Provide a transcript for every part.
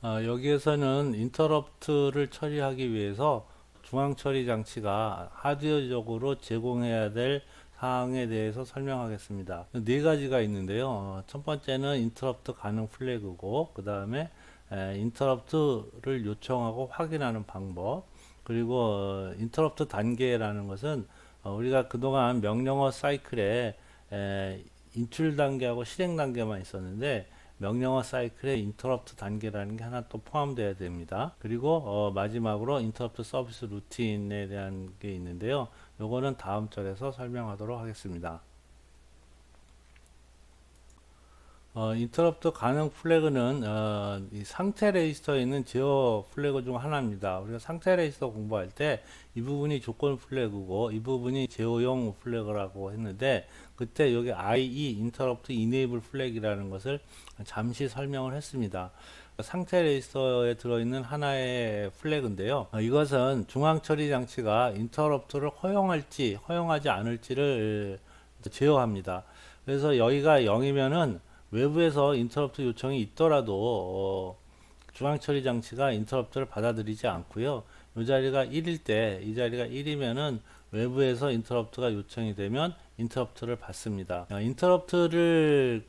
여기에서는 인터럽트를 처리하기 위해서 중앙 처리 장치가 하드웨어적으로 제공해야 될 사항에 대해서 설명하겠습니다. 네 가지가 있는데요. 첫 번째는 인터럽트 가능 플래그고, 그 다음에 인터럽트를 요청하고 확인하는 방법, 그리고 인터럽트 단계라는 것은 우리가 그동안 명령어 사이클에 인출 단계하고 실행 단계만 있었는데, 명령어 사이클에 인터럽트 단계라는 게 하나 또 포함되어야 됩니다. 그리고 마지막으로 인터럽트 서비스 루틴에 대한 게 있는데요. 요거는 다음 절에서 설명하도록 하겠습니다. 인터럽트 가능 플래그는 이 상태 레지스터에 있는 제어 플래그 중 하나입니다. 우리가 상태 레지스터 공부할 때 이 부분이 조건 플래그고 이 부분이 제어용 플래그라고 했는데, 그때 여기 IE 인터럽트 이네이블 플래그라는 것을 잠시 설명을 했습니다. 상태 레지스터에 들어있는 하나의 플래그인데요. 이것은 중앙 처리 장치가 인터럽트를 허용할지 허용하지 않을지를 제어합니다. 그래서 여기가 0이면은 외부에서 인터럽트 요청이 있더라도 중앙 처리 장치가 인터럽트를 받아들이지 않고요. 이 자리가 1일 때, 이 자리가 1이면은 외부에서 인터럽트가 요청이 되면 인터럽트를 받습니다. 인터럽트를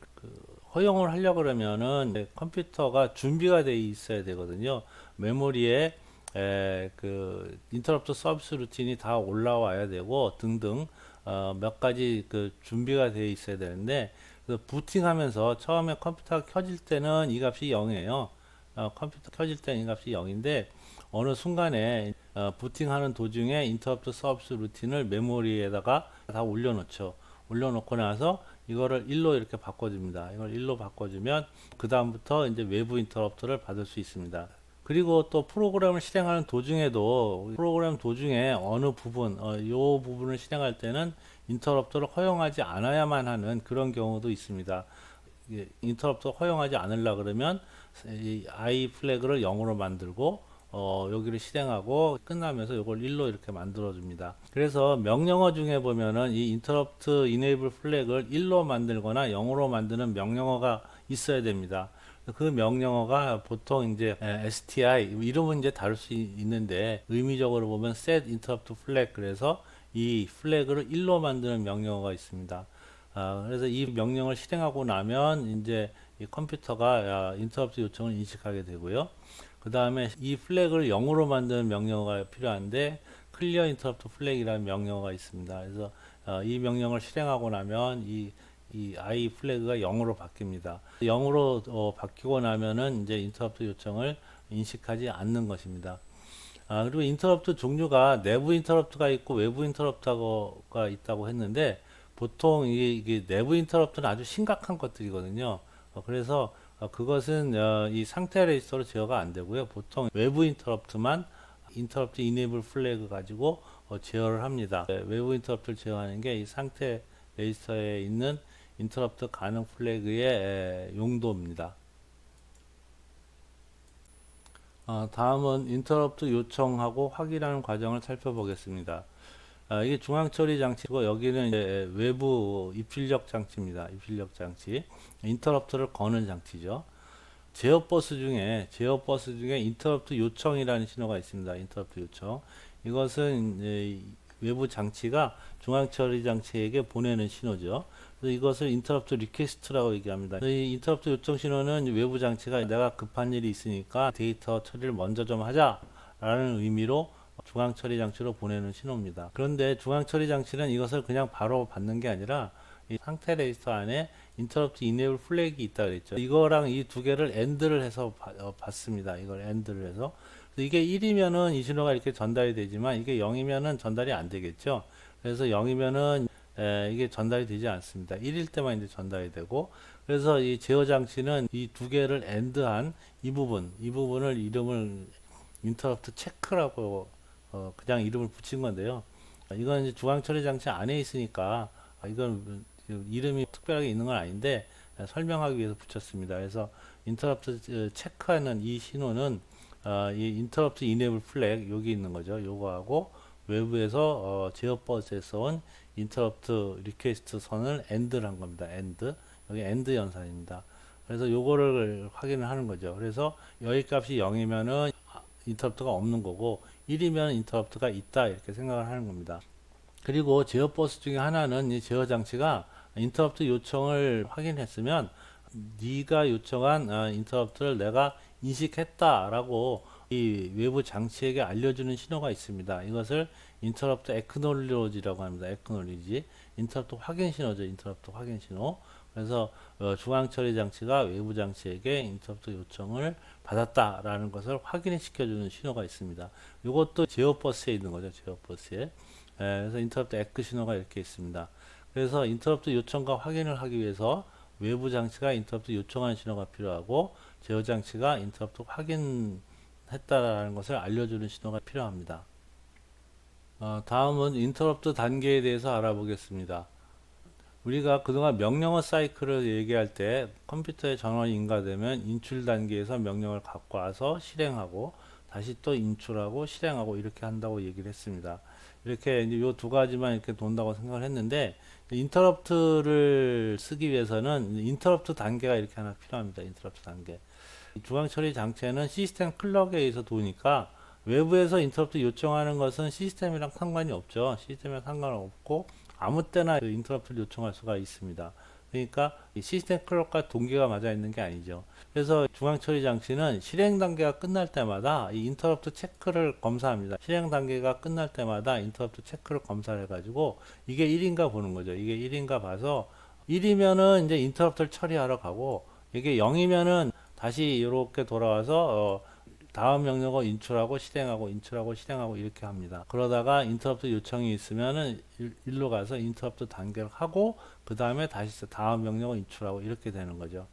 허용을 하려고 그러면은 컴퓨터가 준비가 되어 있어야 되거든요. 메모리에 인터럽트 서비스 루틴이 다 올라와야 되고 등등 몇 가지 준비가 되어 있어야 되는데, 부팅하면서 처음에 컴퓨터가 켜질 때는 이 값이 0이에요. 컴퓨터 켜질 때는 이 값이 0인데 어느 순간에 부팅하는 도중에 인터럽트 서비스 루틴을 메모리에다가 다 올려놓죠. 올려놓고 나서 이거를 1로 이렇게 바꿔줍니다. 이걸 1로 바꿔주면 그 다음부터 이제 외부 인터럽트를 받을 수 있습니다. 그리고 또 프로그램을 실행하는 도중에도 프로그램 도중에 어느 부분, 요 부분을 실행할 때는 인터럽트를 허용하지 않아야만 하는 그런 경우도 있습니다. 인터럽트 허용하지 않으려 그러면 이 I 플래그를 0으로 만들고 여기를 실행하고 끝나면서 이걸 1로 이렇게 만들어 줍니다. 그래서 명령어 중에 보면은 이 interrupt enable 플래그를 1로 만들거나 0으로 만드는 명령어가 있어야 됩니다. 그 명령어가 보통 이제 STI 이름은 이제 다를 수 있는데 의미적으로 보면 set interrupt flag, 그래서 이 플래그를 1로 만드는 명령어가 있습니다. 그래서 이 명령을 실행하고 나면 이제 이 컴퓨터가 인터럽트 요청을 인식하게 되고요. 그 다음에 이 플래그를 0으로 만드는 명령어가 필요한데 클리어 인터럽트 플래그라는 명령어가 있습니다. 그래서 이 명령을 실행하고 나면 이 I 플래그가 0으로 바뀝니다. 0으로 바뀌고 나면은 이제 인터럽트 요청을 인식하지 않는 것입니다. 그리고 인터럽트 종류가 내부 인터럽트가 있고 외부 인터럽트가 있다고 했는데, 보통 이게 내부 인터럽트는 아주 심각한 것들이거든요. 그래서 그것은 이 상태 레지스터로 제어가 안 되고요. 보통 외부 인터럽트만 인터럽트 이네이블 플래그 가지고 제어를 합니다. 외부 인터럽트를 제어하는 게 이 상태 레지스터에 있는 인터럽트 가능 플래그의 용도입니다. 다음은 인터럽트 요청하고 확인하는 과정을 살펴보겠습니다. 이게 중앙 처리 장치고 여기는 이제 외부 입출력 장치입니다. 입출력 장치. 인터럽트를 거는 장치죠. 제어버스 중에 인터럽트 요청이라는 신호가 있습니다. 인터럽트 요청. 이것은 이제 외부 장치가 중앙 처리 장치에게 보내는 신호죠. 그래서 이것을 인터럽트 리퀘스트라고 얘기합니다. 이 인터럽트 요청 신호는 외부 장치가 내가 급한 일이 있으니까 데이터 처리를 먼저 좀 하자라는 의미로 중앙 처리 장치로 보내는 신호입니다. 그런데 중앙 처리 장치는 이것을 그냥 바로 받는 게 아니라 이 상태 레지스터 안에 인터럽트 이네이블 플래그가 있다 그랬죠. 이거랑 이 두 개를 AND를 해서 받습니다. 이걸 AND를 해서. 이게 1이면은 이 신호가 이렇게 전달이 되지만 이게 0이면은 전달이 안 되겠죠. 그래서 0이면은 이게 전달이 되지 않습니다. 1일 때만 이제 전달이 되고, 그래서 이 제어 장치는 이 두 개를 AND한 이 부분을 이름을 인터럽트 체크라고 그냥 이름을 붙인 건데요. 이건 이제 중앙 처리 장치 안에 있으니까 이건 이름이 특별하게 있는 건 아닌데 설명하기 위해서 붙였습니다. 그래서 인터럽트 체크하는 이 신호는 이 인터럽트 이네이블 플래그 여기 있는 거죠. 요거하고 외부에서 제어 버스에서 온 인터럽트 리퀘스트 선을 AND를 한 겁니다. AND. 여기 AND 연산입니다. 그래서 요거를 확인을 하는 거죠. 그래서 여기 값이 0이면은 인터럽트가 없는 거고 1이면 인터럽트가 있다 이렇게 생각을 하는 겁니다. 그리고 제어 버스 중에 하나는 이 제어 장치가 인터럽트 요청을 확인했으면 네가 요청한 인터럽트를 내가 인식했다라고 이 외부 장치에게 알려주는 신호가 있습니다. 이것을 인터럽트 액노리지라고 합니다. 액노리지 인터럽트 확인 신호죠. 인터럽트 확인 신호. 그래서 중앙 처리 장치가 외부 장치에게 인터럽트 요청을 받았다라는 것을 확인시켜주는 신호가 있습니다. 이것도 제어 버스에 있는 거죠. 제어 버스에. 그래서 인터럽트 에크 신호가 이렇게 있습니다. 그래서 인터럽트 요청과 확인을 하기 위해서 외부 장치가 인터럽트 요청하는 신호가 필요하고 제어 장치가 인터럽트 확인했다라는 것을 알려주는 신호가 필요합니다. 다음은 인터럽트 단계에 대해서 알아보겠습니다. 우리가 그동안 명령어 사이클을 얘기할 때 컴퓨터에 전원이 인가되면 인출 단계에서 명령을 갖고 와서 실행하고 다시 또 인출하고 실행하고 이렇게 한다고 얘기를 했습니다. 이렇게 이제 요 두 가지만 이렇게 돈다고 생각을 했는데 인터럽트를 쓰기 위해서는 인터럽트 단계가 이렇게 하나 필요합니다. 인터럽트 단계. 중앙 처리 장치에는 시스템 클럭에 의해서 도니까 외부에서 인터럽트 요청하는 것은 시스템이랑 상관이 없죠. 시스템이랑 상관없고 아무 때나 그 인터럽트를 요청할 수가 있습니다. 그러니까 이 시스템 클럭과 동기가 맞아 있는 게 아니죠. 그래서 중앙 처리 장치는 실행 단계가 끝날 때마다 이 인터럽트 체크를 검사합니다. 실행 단계가 끝날 때마다 인터럽트 체크를 검사를 해가지고 이게 1인가 보는 거죠. 이게 1인가 봐서 1이면은 이제 인터럽트를 처리하러 가고 이게 0이면은 다시 이렇게 돌아와서 다음 명령어 인출하고 실행하고 인출하고 실행하고 이렇게 합니다. 그러다가 인터럽트 요청이 있으면은 일로 가서 인터럽트 단계를 하고 그 다음에 다시 다음 명령어 인출하고 이렇게 되는 거죠.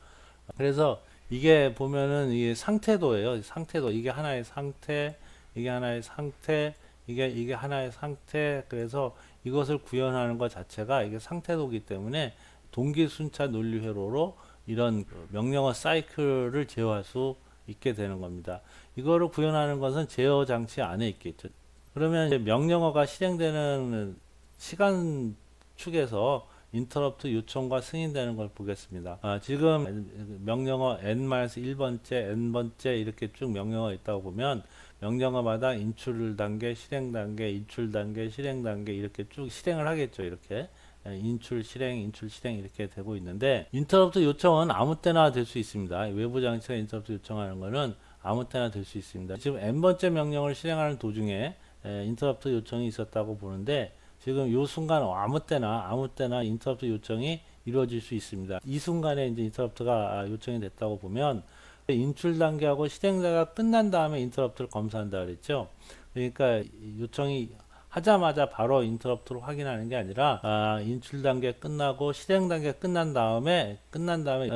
그래서 이게 보면은 이게 상태도예요. 상태도 이게 하나의 상태, 이게 하나의 상태, 이게 하나의 상태. 그래서 이것을 구현하는 것 자체가 이게 상태도기 때문에 동기 순차 논리 회로로 이런 명령어 사이클을 제어할 수 있게 되는 겁니다. 이거를 구현하는 것은 제어 장치 안에 있겠죠. 그러면 이제 명령어가 실행되는 시간 축에서 인터럽트 요청과 승인되는 걸 보겠습니다. 지금 명령어 n-1번째, n번째 이렇게 쭉 명령어 있다고 보면 명령어마다 인출 단계, 실행 단계, 인출 단계, 실행 단계 이렇게 쭉 실행을 하겠죠. 이렇게. 인출 실행 인출 실행 이렇게 되고 있는데 인터럽트 요청은 아무 때나 될 수 있습니다. 외부 장치가 인터럽트 요청하는 거는 아무 때나 될 수 있습니다. 지금 n번째 명령을 실행하는 도중에 인터럽트 요청이 있었다고 보는데 지금 이 순간 아무 때나 인터럽트 요청이 이루어질 수 있습니다. 이 순간에 이제 인터럽트가 요청이 됐다고 보면 인출 단계하고 실행 단계가 끝난 다음에 인터럽트를 검사한다 그랬죠. 그러니까 요청이 하자마자 바로 인터럽트로 확인하는 게 아니라 인출 단계 끝나고 실행 단계 끝난 다음에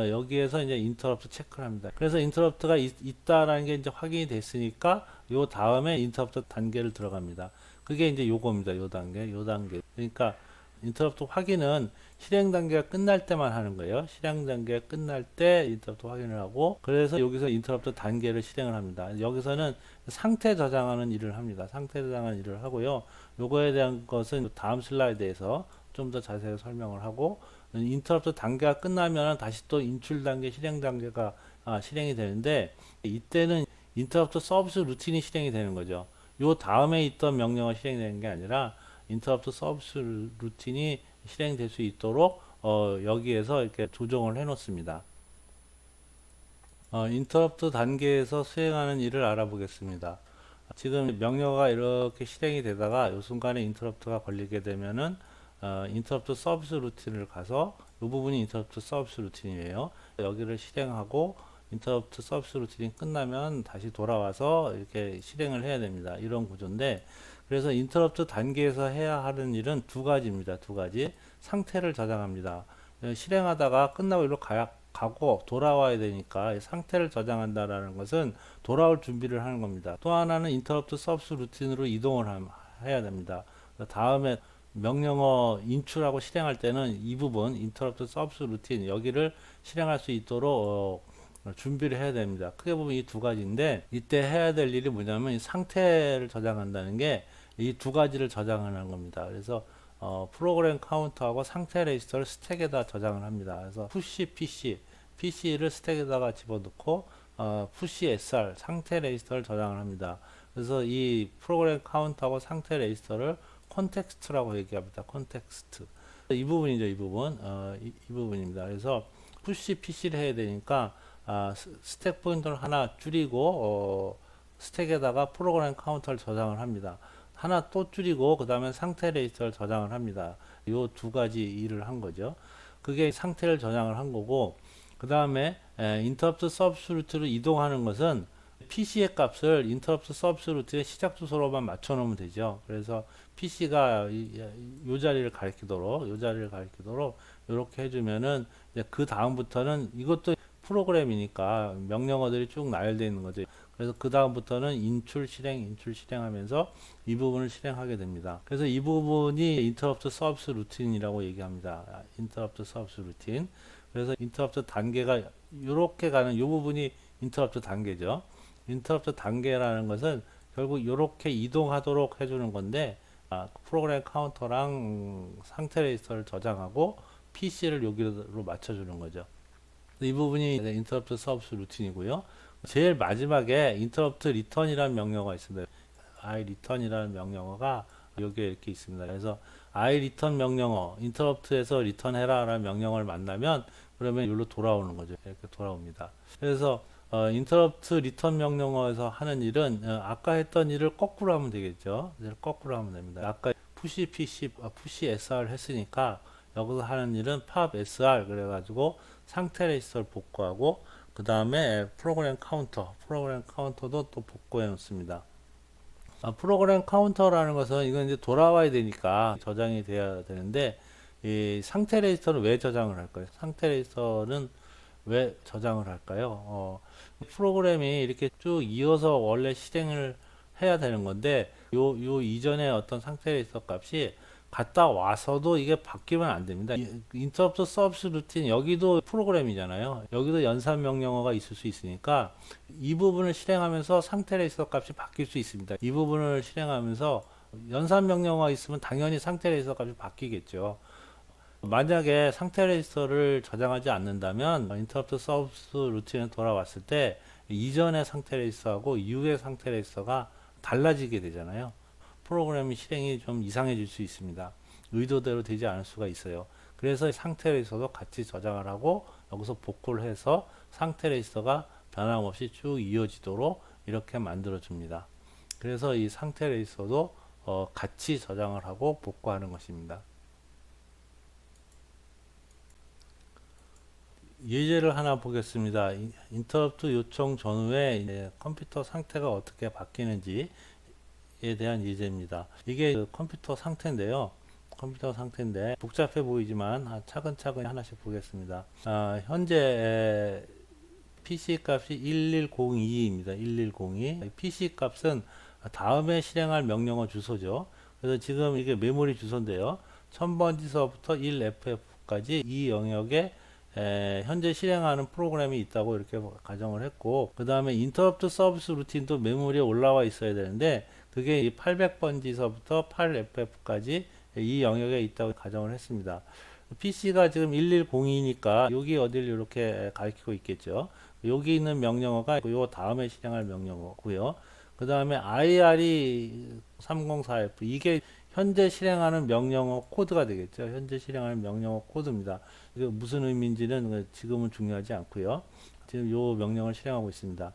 여기에서 이제 인터럽트 체크를 합니다. 그래서 인터럽트가 있다라는 게 이제 확인이 됐으니까 요 다음에 인터럽트 단계를 들어갑니다. 그게 이제 요겁니다. 요 단계. 그러니까 인터럽트 확인은 실행 단계가 끝날 때만 하는 거예요. 실행 단계가 끝날 때 인터럽트 확인을 하고 그래서 여기서 인터럽트 단계를 실행을 합니다. 여기서는 상태 저장하는 일을 합니다. 상태 저장하는 일을 하고요. 요거에 대한 것은 다음 슬라이드에서 좀 더 자세히 설명을 하고 인터럽트 단계가 끝나면 다시 또 인출 단계, 실행 단계가 실행이 되는데 이때는 인터럽트 서비스 루틴이 실행이 되는 거죠. 요 다음에 있던 명령어 실행되는 게 아니라 인터럽트 서비스 루틴이 실행될 수 있도록 여기에서 이렇게 조정을 해 놓습니다. 인터럽트 단계에서 수행하는 일을 알아보겠습니다. 지금 명령어가 이렇게 실행이 되다가 이 순간에 인터럽트가 걸리게 되면은 인터럽트 서비스 루틴을 가서 이 부분이 인터럽트 서비스 루틴이에요. 여기를 실행하고 인터럽트 서비스 루틴이 끝나면 다시 돌아와서 이렇게 실행을 해야 됩니다. 이런 구조인데 그래서 인터럽트 단계에서 해야 하는 일은 두 가지입니다. 두 가지. 상태를 저장합니다. 실행하다가 끝나고 이리로 가고 돌아와야 되니까 상태를 저장한다라는 것은 돌아올 준비를 하는 겁니다. 또 하나는 인터럽트 서비스 루틴으로 이동을 해야 됩니다. 다음에 명령어 인출하고 실행할 때는 이 부분 인터럽트 서비스 루틴 여기를 실행할 수 있도록 준비를 해야 됩니다. 크게 보면 이 두 가지인데 이때 해야 될 일이 뭐냐면 이 상태를 저장한다는 게 이 두 가지를 저장하는 겁니다. 그래서 프로그램 카운터하고 상태 레지스터를 스택에다 저장을 합니다. 그래서 푸시 PC PC를 스택에다가 집어넣고 푸시 SR 상태 레지스터를 저장을 합니다. 그래서 이 프로그램 카운트하고 상태 레지스터를 컨텍스트라고 얘기합니다. 컨텍스트. 이 부분이죠, 이 부분. 이 부분입니다. 그래서 푸시 PC를 해야 되니까 스택 포인터를 하나 줄이고 스택에다가 프로그램 카운터를 저장을 합니다. 하나 또 줄이고 그 다음에 상태 레지스터를 저장을 합니다. 요 두 가지 일을 한 거죠. 그게 상태를 저장을 한 거고, 그 다음에 인터럽트 서비스 루트로 이동하는 것은 PC의 값을 인터럽트 서비스 루트의 시작 주소로만 맞춰 놓으면 되죠. 그래서 PC가 요 자리를 가리키도록 이렇게 해주면은 이제 그 다음부터는 이것도 프로그램이니까 명령어들이 쭉 나열되어 있는 거죠. 그래서 그 다음부터는 인출 실행하면서 이 부분을 실행하게 됩니다. 그래서 이 부분이 인터럽트 서비스 루틴이라고 얘기합니다. 인터럽트 서비스 루틴. 그래서 인터럽트 단계가 이렇게 가는 이 부분이 인터럽트 단계죠. 인터럽트 단계라는 것은 결국 이렇게 이동하도록 해주는 건데, 프로그램 카운터랑 상태 레지스터를 저장하고 PC를 여기로 맞춰주는 거죠. 이 부분이 인터럽트 서비스 루틴이고요. 제일 마지막에 인터럽트 리턴이라는 명령어가 있습니다. iReturn이라는 명령어가 여기에 이렇게 있습니다. 그래서 iReturn 명령어, 인터럽트에서 리턴해라 라는 명령어를 만나면 그러면 여기로 돌아오는 거죠. 이렇게 돌아옵니다. 그래서 인터럽트 리턴 명령어에서 하는 일은 아까 했던 일을 거꾸로 하면 되겠죠. 거꾸로 하면 됩니다. 아까 푸시 PC, 푸시 SR 했으니까 여기서 하는 일은 pop SR 그래가지고 상태 레지스터를 복구하고 그 다음에 프로그램 카운터도 또 복구해 놓습니다. 프로그램 카운터라는 것은 이건 이제 돌아와야 되니까 저장이 돼야 되는데, 이 상태 레지스터는 왜 저장을 할까요? 상태 레지스터는 왜 저장을 할까요? 프로그램이 이렇게 쭉 이어서 원래 실행을 해야 되는 건데, 요 이전에 어떤 상태 레지스터 값이 갔다 와서도 이게 바뀌면 안 됩니다. 인터럽트 서비스 루틴 여기도 프로그램이잖아요. 여기도 연산 명령어가 있을 수 있으니까 이 부분을 실행하면서 상태 레지스터 값이 바뀔 수 있습니다. 이 부분을 실행하면서 연산 명령어가 있으면 당연히 상태 레지스터 값이 바뀌겠죠. 만약에 상태 레지스터를 저장하지 않는다면 인터럽트 서비스 루틴에 돌아왔을 때 이전의 상태 레지스터하고 이후의 상태 레지스터가 달라지게 되잖아요. 프로그램 실행이 좀 이상해질 수 있습니다. 의도대로 되지 않을 수가 있어요. 그래서 상태 레지스터도 같이 저장을 하고 여기서 복구를 해서 상태 레지스터가 변함없이 쭉 이어지도록 이렇게 만들어 줍니다. 그래서 이 상태 레지스터도 같이 저장을 하고 복구하는 것입니다. 예제를 하나 보겠습니다. 인터럽트 요청 전후에 컴퓨터 상태가 어떻게 바뀌는지에 대한 예제입니다. 이게 그 컴퓨터 상태인데요. 복잡해 보이지만 차근차근 하나씩 보겠습니다. 현재 PC 값이 1102입니다. 1102. PC 값은 다음에 실행할 명령어 주소죠. 그래서 지금 이게 메모리 주소인데요. 1000번지서부터 1FF까지 이 영역에 현재 실행하는 프로그램이 있다고 이렇게 가정을 했고, 그 다음에 인터럽트 서비스 루틴도 메모리에 올라와 있어야 되는데 그게 이 800번지서부터 8FF까지 이 영역에 있다고 가정을 했습니다. PC가 지금 1102니까 여기 어딜 이렇게 가리키고 있겠죠. 여기 있는 명령어가 요 다음에 실행할 명령어고요. 그 다음에 IRE 304F 이게 현재 실행하는 명령어 코드가 되겠죠. 현재 실행하는 명령어 코드입니다. 이게 무슨 의미인지는 지금은 중요하지 않고요. 지금 요 명령을 실행하고 있습니다.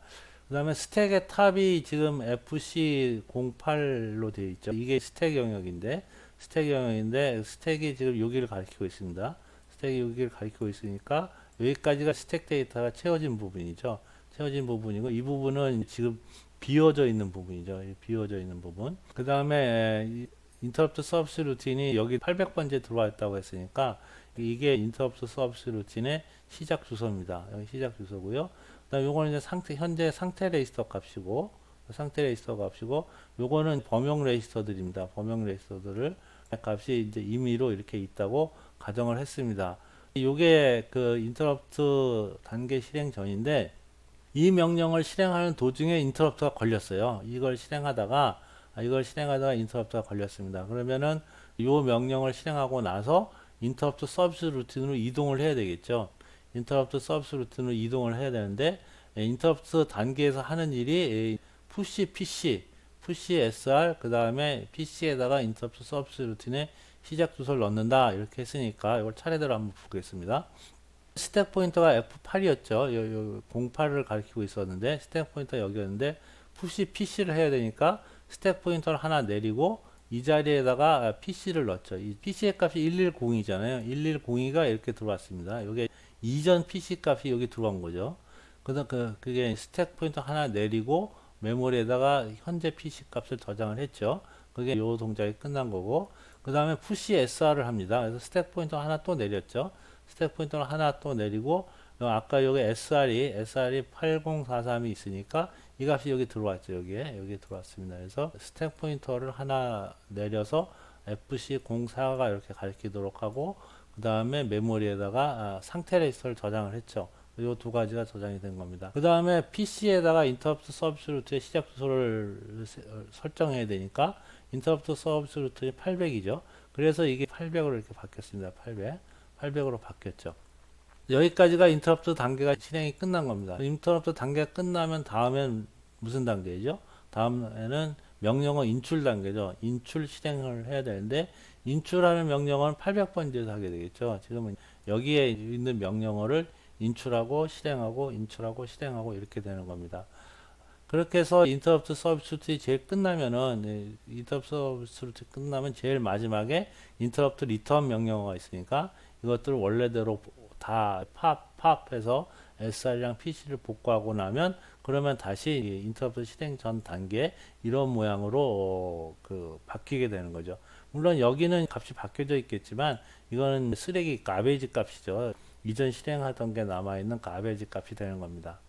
그 다음에 스택의 탑이 지금 FC08로 되어 있죠. 이게 스택 영역인데 스택이 지금 여기를 가리키고 있습니다. 스택이 여기를 가리키고 있으니까 여기까지가 스택 데이터가 채워진 부분이죠. 채워진 부분이고 이 부분은 지금 비워져 있는 부분이죠. 비워져 있는 부분. 그 다음에 인터럽트 서비스 루틴이 여기 800번째 들어와 있다고 했으니까 이게 인터럽트 서비스 루틴의 시작 주소입니다. 여기 시작 주소고요. 그다음 요거는 이제 현재 상태 레지스터 값이고 요거는 범용 레지스터들입니다. 범용 레지스터들을 값이 이제 임의로 이렇게 있다고 가정을 했습니다. 요게 그 인터럽트 단계 실행 전인데 이 명령을 실행하는 도중에 인터럽트가 걸렸어요. 이걸 실행하다가 인터럽트가 걸렸습니다. 그러면은 이 명령을 실행하고 나서 인터럽트 서비스 루틴으로 이동을 해야 되겠죠. 인터럽트 서비스 루틴으로 이동을 해야 되는데 인터럽트 단계에서 하는 일이 푸시 PC, 푸시 SR 그 다음에 PC에다가 인터럽트 서비스 루틴에 시작 주소를 넣는다 이렇게 했으니까 이걸 차례대로 한번 보겠습니다. 스택 포인터가 F8이었죠. 요 08을 가리키고 있었는데 스택 포인터 여기였는데 푸시 PC를 해야 되니까 스택 포인터를 하나 내리고 이 자리에다가 PC를 넣었죠. 이 PC의 값이 110이잖아요. 1102가 이렇게 들어왔습니다. 이게 이전 PC 값이 여기 들어온 거죠. 그다음 그게 스택 포인터 하나 내리고 메모리에다가 현재 PC 값을 저장을 했죠. 그게 요 동작이 끝난 거고 그 다음에 푸시 SR을 합니다. 그래서 스택 포인터 하나 또 내렸죠. 스택 포인터를 하나 또 내리고 아까 여기 SR이 8043이 있으니까 이 값이 여기 들어왔죠. 여기 들어왔습니다. 그래서 스택 포인터를 하나 내려서 FC04가 이렇게 가리키도록 하고 그 다음에 메모리에다가 상태 레지스터를 저장을 했죠. 이 두 가지가 저장이 된 겁니다. 그 다음에 PC에다가 인터럽트 서비스 루트의 시작 주소를 설정해야 되니까 인터럽트 서비스 루트이 800이죠. 그래서 이게 800으로 이렇게 바뀌었습니다. 800으로 바뀌었죠. 여기까지가 인터럽트 단계가 실행이 끝난 겁니다. 인터럽트 단계가 끝나면 다음엔 무슨 단계죠? 다음에는 명령어 인출 단계죠. 인출 실행을 해야 되는데 인출하는 명령어는 800번째에서 하게 되겠죠. 지금은 여기에 있는 명령어를 인출하고 실행하고 이렇게 되는 겁니다. 그렇게 해서 인터럽트 서비스 루틴이 제일 끝나면은 인터럽트 서비스 루틴 끝나면 제일 마지막에 인터럽트 리턴 명령어가 있으니까 이것들을 원래대로 다 팝해서 SR이랑 PC를 복구하고 나면 그러면 다시 인터럽트 실행 전 단계 이런 모양으로 바뀌게 되는 거죠. 물론 여기는 값이 바뀌어져 있겠지만 이거는 쓰레기 가베이지 값이죠. 이전 실행하던 게 남아있는 가베이지 값이 되는 겁니다.